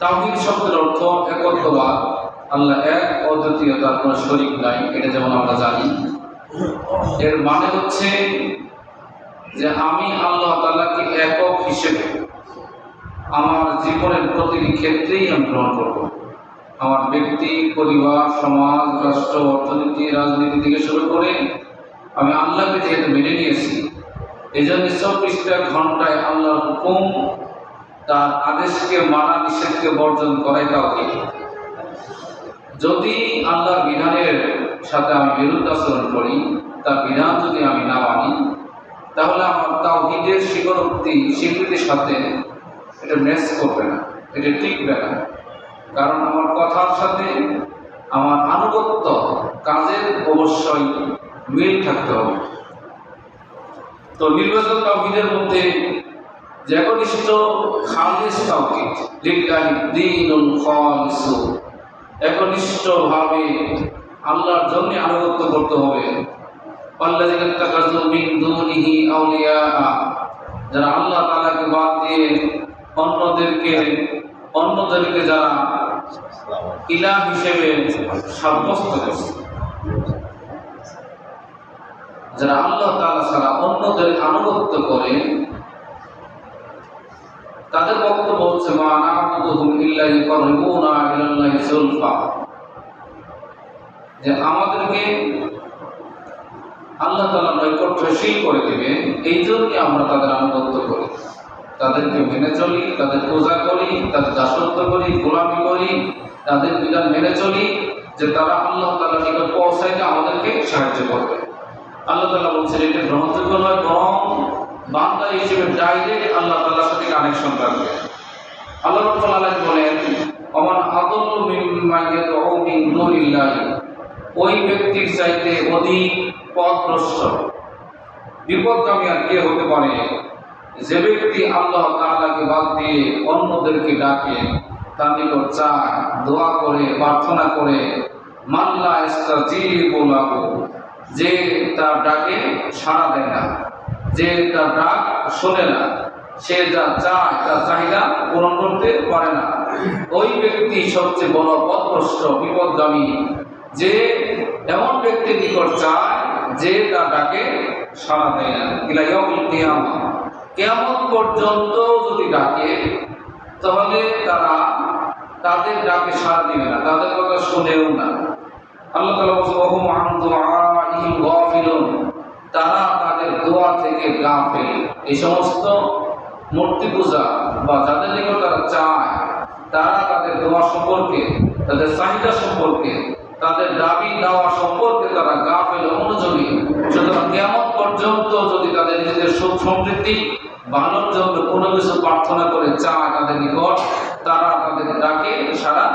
তাওহীদ শব্দের অর্থ একত্ববাদ, আল্লাহ এক, অদ্বিতীয়, তার কোনো শরীক নাই, এটা যেমন আমরা জানি। এর মানে হচ্ছে যে আমি আল্লাহ তাআলাকে একক হিসেবে আমার জীবনের প্রতিটি ক্ষেত্রেই আমি গ্রহণ করব। আমার ব্যক্তি, পরিবার, সমাজ, রাষ্ট্র, অর্থনীতি, রাজনীতি থেকে শুরু করে আমি আল্লাহকে যেহেতু মেনে নিয়েছি, এই জন্য 24টা ঘন্টায় আল্লাহর হুকুম, তার আদেশকে মানা, নিষেধকে বর্জন করাই তাওহীদ। যদি আল্লাহর বিধানের সাথে আমি বিরুদ্ধাচরণ করি, তার বিধান যদি আমি না মানি, তাহলে আমার তাওহীদের স্বীকৃতির সাথে এটা ম্যাচ করবে না, এটা টিকবে না। কারণ আমার কথার সাথে আমার আনুগত্য, কাজের অবশ্যই মিল থাকতে হবে। তো নির্বাচন তাওহীদের মধ্যে যে একনিষ্ঠ খালিস তাওহীদ, লিল্লাহি দীনুল খালিস, একনিষ্ঠভাবে আল্লাহর জন্য আনুগত্য করতে হবে। আল্লাযীনা ইত্তাখাযু মিন দুনিহি আউলিয়া, যারা আল্লাহ তাআলাকে বাদ দিয়ে অন্যদেরকে যারা ইলাহ হিসেবে সাব্যস্ত করছে, যারা আল্লাহ তাআলা ছাড়া অন্যদের আনুগত্য করে, তাদের বক্তব্য হচ্ছে মা না'বুদুহুম ইল্লা লিইয়ুকাররিবুনা ইলাল্লাহি যুলফা, যে আমাদেরকে আল্লাহ তাআলা নৈকট্যশীল করে দেবে, এই জন্যই আমরা তাদের আনুগত্য করি, তাদেরকে মেনে চলি, তাদের পূজা করি, তাদের দাসত্ব করি, গোলামি করি, তাদের বিধান মেনে চলি, যে তারা আল্লাহ তাআলার নিকট পৌঁছাইতে আমাদেরকে সাহায্য করবে। আল্লাহ তাআলা বলছেন এটা গ্রহণযোগ্য নয়, বরং বান্দা হিসেবে ডাইরেক্ট আল্লাহ তাআলার সাথে কানেকশন রাখবে। আল্লাহ রাব্বুল আলামিন বলেন ওমান আযাল্লু মিম্মান ইয়াদউ মিন দুনিল্লাহি, ওই ব্যক্তির চাইতে অধিক পথভ্রষ্ট, বিপদগামী আর কে হতে পারে, যে ব্যক্তি আল্লাহ তাআলাকে বাদ দিয়ে অন্যদেরকে ডাকে, তার নিকট চায়, দোয়া করে, প্রার্থনা করে, মাল্লা ইস্তাজিবু লাহু, যে তার ডাকে সাড়া দেয় না, যে তার ডাক শোনে না, সে যা চায় তার চাহিদা পূরণ করতে পারে না, ওই ব্যক্তি সবচেয়ে বড় পথভ্রষ্ট, বিপদগামী, যে এমন ব্যক্তির নিকট চায় যে তার ডাকে সাড়া দেয় না। ইলা ইয়াউমিল কিয়ামা, কিয়ামত পর্যন্ত যদি ডাকে, তাহলে তারা তাদের ডাকে সাড়া দিবে না, তাদের কথা শুনেও না। আল্লাহ তাআলা বলেন ওহুম আন দুআইহিম গাফিলুন, তারা তাদের দোয়া থেকে গাফিল। এই সমস্ত মূর্তি পূজা বা যাদের নিকট তারা চায়, তারা তাদের দোয়া সম্পর্কে, তাদের চাহিদা সম্পর্কে, তাদের দাবি দাওয়া সম্পর্কে তারা গাফিল, অমনোযোগী। সুতরাং কিয়ামত পর্যন্ত যদি তাদের নিজেদের সুখ সমৃদ্ধি, ভালোর জন্য কোনো কিছু প্রার্থনা করে চায় তাদের নিকট, তারা তাদের ডাকে সাড়া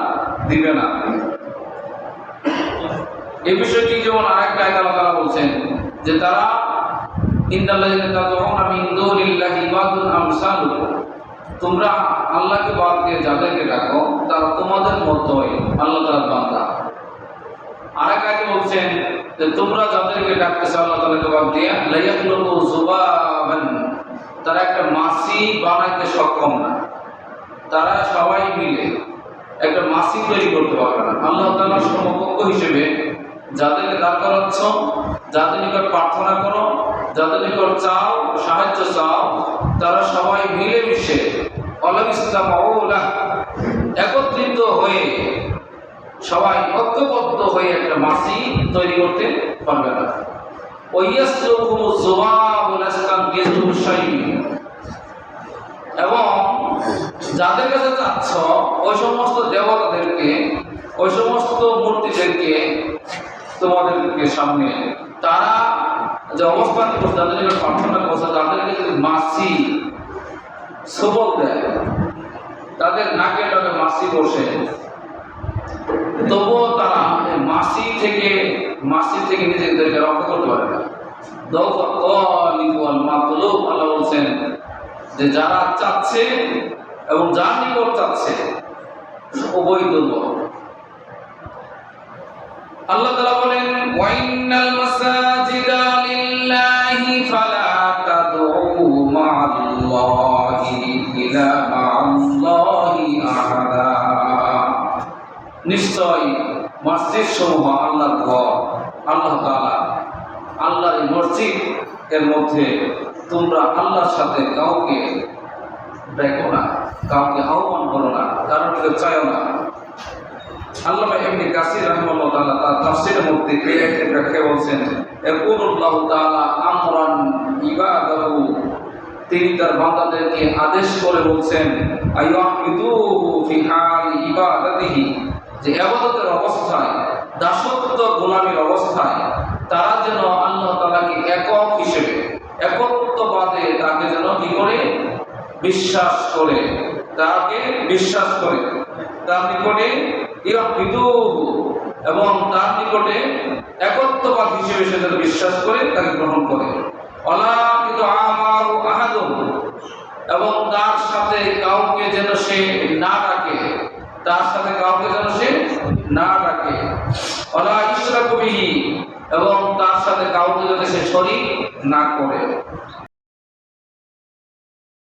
দিবে না। এই বিষয়টি যেমন আরেকটা আয়াতে আল্লাহ তাআলা বলছেন যে তারা ইন্নাল্লাযীনা তাদউনা মিন দুনিল্লাহি ইবাদুন আমসালুকুম, তোমরা আল্লাহকে বাদ দিয়ে যাদেরকে ডাকো তারা তোমাদের মতোই আল্লাহ তাআলার বান্দা। আরেক আয়াতে বলছেন যে তোমরা যাদেরকে ডাকতেছো আল্লাহ তাআলাকে বাদ দিয়ে, লা ইয়াখলুকু যুবাবান, তারা একটা মাছি বানাইতে সক্ষম না, তারা সবাই মিলে একটা মাছি তৈরি করতে পারবে না। আল্লাহ তাআলার সমকক্ষ হিসেবে যাদেরকে দাঁড় করাচ্ছ, যাদের নিকট প্রার্থনা করো, যাদের নিকট চাও, সাহায্য চাও, তারা সবাই মিলেমিশে একত্রিত হয়ে, সবাই ঐক্যবদ্ধ হয়ে একটা মাছি তৈরি করতে পারবে না। এবং যাদের কাছে চাচ্ছ ওই সমস্ত দেবতাদেরকে, ওই সমস্ত মূর্তিদেরকে তোমাদেরকে সামনে, তারা যে অবস্থান করছে, তাদের নিকট প্রার্থনা করছে, তাদেরকে যদি মাছি সবল দেয়, তাদের নাকে ডাকে মাছি বসে, তবুও তারা মাছি থেকে নিজেদেরকে রক্ষা করতে পারে না। আল্লাহ বলছেন যে যারা চাচ্ছে এবং যার নিকট চাচ্ছে উভয় দুর্বল। আল্লাহ তাআলা বলেন ওয়াইন্নাল মাসাজিদা লিল্লাহি ফালা তাদউ মা'আল্লাহি ইলাহা মা'আল্লাহি আহাদা, নিশ্চয় মসজিদ সমূহ আল্লাহর ঘর, আল্লাহ তাআলা আল্লাহর এই মসজিদ এর মধ্যে তোমরা আল্লাহর সাথে কাউকে দেখো না, কাউকে আহ্বান করো না, কারণ কেউ চাইও না। আল্লামা ইবনে কাসির রাহিমাহুল্লাহ তাআলা তার তাফসীরের মধ্যে এই আয়াতের ব্যাখ্যা বলছেন, ইয়াকুলুল্লাহু তাআলা আমরান ইবাদাহু, তিনি তার বান্দাদেরকে আদেশ করে বলছেন, আইয়াহমিদুহু ফি হালি ইবাদাতিহি, যে ইবাদতের অবস্থায়, দাসত্ব গোলামীর অবস্থায় তারা যেন আল্লাহ তাআলাকে একক হিসেবে, একত্ববাদে তাকে যেন কি করে বিশ্বাস করে, তাকে বিশ্বাস করে, তার নিকটে এবং তার নিকটে একত্ববাদ হিসেবে সে যেন বিশ্বাস করে, তাকে গ্রহণ করে। এবং তার সাথে কাউকে যেন সে না ডাকে, তার সাথে কাউকে যেন সে না ডাকে। এবং তার সাথে কাউকে যেন সে শরীক না করে।